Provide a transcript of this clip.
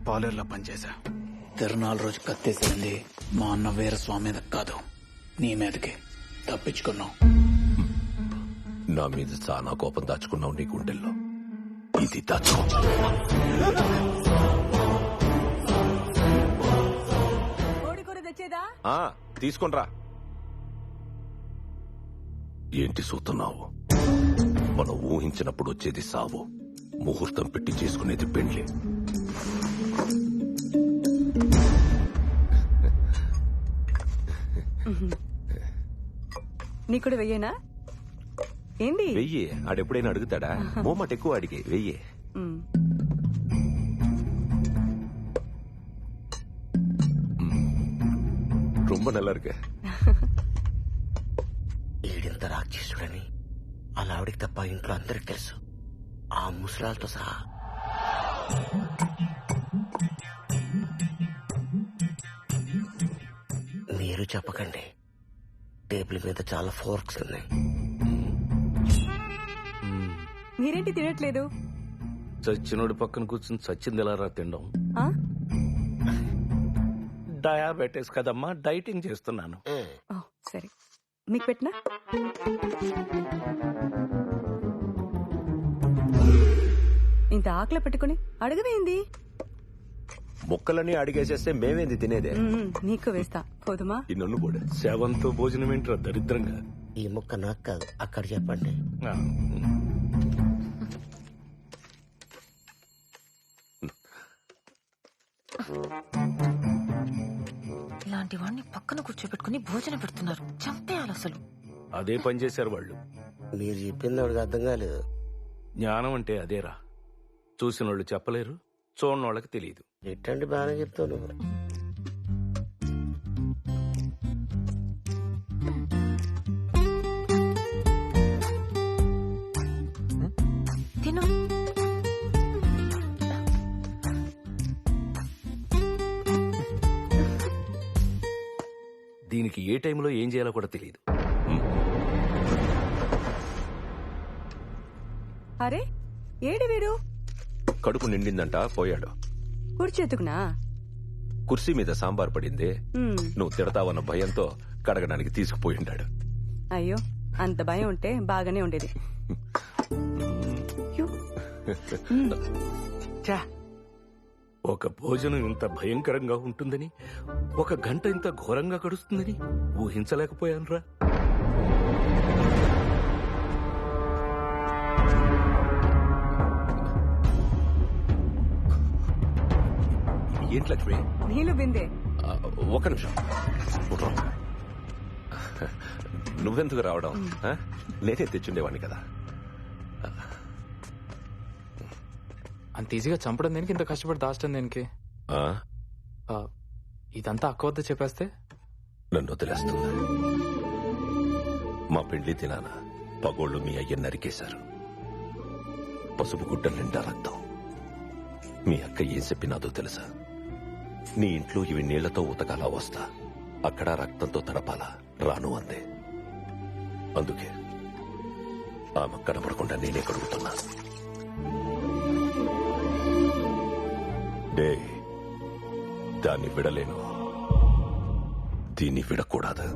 పాలేరులో పనిచేశా. తిరునాళ్ళ రోజు కత్తేసింది మా అన్న వీరస్వామి మీద కాదు, నీ మీదకి. తప్పించుకున్నావు. నా మీద చాలా కోపం దాచుకున్నావు నీ గుండెల్లో. ఇది దాచుకో. తీసుకొనిరా. ఏంటి చూస్తున్నావు? మనం ఊహించినప్పుడు వచ్చేది సావు, ముహూర్తం పెట్టి చేసుకునేది పెండ్లి. నీ కూడా వెయ్యేనా? ఏంటి వెయ్యి? ఆడెప్పుడైనా అడుగుతాడా? మోమాట ఎక్కువ అడిగే. వెయ్యి. ரொம்ப நல்லா இருக்கு. ఈడింత రాక్షసుడని అలా ఆవిడికి తప్ప ఇంట్లో అందరికి తెలుసు, ఆ ముసలాలతో సహా. మీరు చెప్పకండి, టేబుల్ మీద చాలా ఫోర్క్స్ ఉన్నాయి. మీరేంటి తినట్లేదు? చచ్చినోడి పక్కన కూర్చుని చచ్చింది ఎలా రా తినడం? డయాబెటీస్ కదమ్మా, డైటింగ్ చేస్తున్నాను. సరే, మీకు పెట్టినా? ఇంత ఆకలి పెట్టుకుని అడగవేంది? ముక్కలన్నీ అడిగేసేస్తే మేమేంది తినేదే? నీకు వేస్తా, పోదుమా? ఈ నన్ను కూడా సేవంతో భోజనం ఏంట్రా దరిద్రంగా. ఈ ముక్క నాకు కాదు, అక్కడ చెప్పండి. ఇలాంటి వాడిని పక్కన కూర్చోబెట్టుకుని భోజనం పెడుతున్నారు. చంపేయాలి అసలు. అదే పని చేశారు వాళ్ళు. మీరు చెప్పింది వాడికి అర్థం కాలేదు. జ్ఞానం అంటే అదేరా, చూసిన వాళ్ళు చెప్పలేరు, చూడని వాళ్ళకి తెలియదు. ఎట్టండి బాగా చెప్తాను. తిను. దీనికి ఏ టైంలో ఏం చేయాలో కూడా తెలియదు. అరే ఏడి వీడు? కడుపు నిండిందంట, పోయాడు. కూర్చేతుకునా? కుర్సీ మీద సాంబార్ పడింది, నువ్వు తిడతావన్న భయంతో కడగడానికి తీసుకుపోయిండాడు. అయ్యో, అంత భయం ఉంటే బాగానే ఉండేది. ఒక భోజనం ఇంత భయంకరంగా ఉంటుందని, ఒక గంట ఇంత ఘోరంగా గడుస్తుందని ఊహించలేకపోయానురా. ఏంటి లక్ష్మి? నీళ్ళు బిందే. ఒక్క నిమిషం. నువ్వెందుకు రావడం? నేనే తెచ్చుండేవాడిని కదా. అంత ఈజీగా చంపడం దేనికి, ఇంత కష్టపడి దాచడం దేనికి? ఇదంతా అక్క వద్ద చెప్పేస్తే నన్ను వదిలేస్తుంది. మా పెళ్లి దినాన పగోళ్ళు మీ అయ్య నరికేశారు. పసుపు గుడ్డ నిండా రక్తం. మీ అక్క ఏం చెప్పినాదో తెలుసా? నీ ఇంట్లో ఇవి నీళ్లతో ఉతకాలా, వస్తా అక్కడ రక్తంతో తడపాలా, రాను అందే. అందుకే ఆమె కనపడకుండా నేనే కడుగుతున్నా. డే దాన్ని విడలేను, దీన్ని విడకూడదు.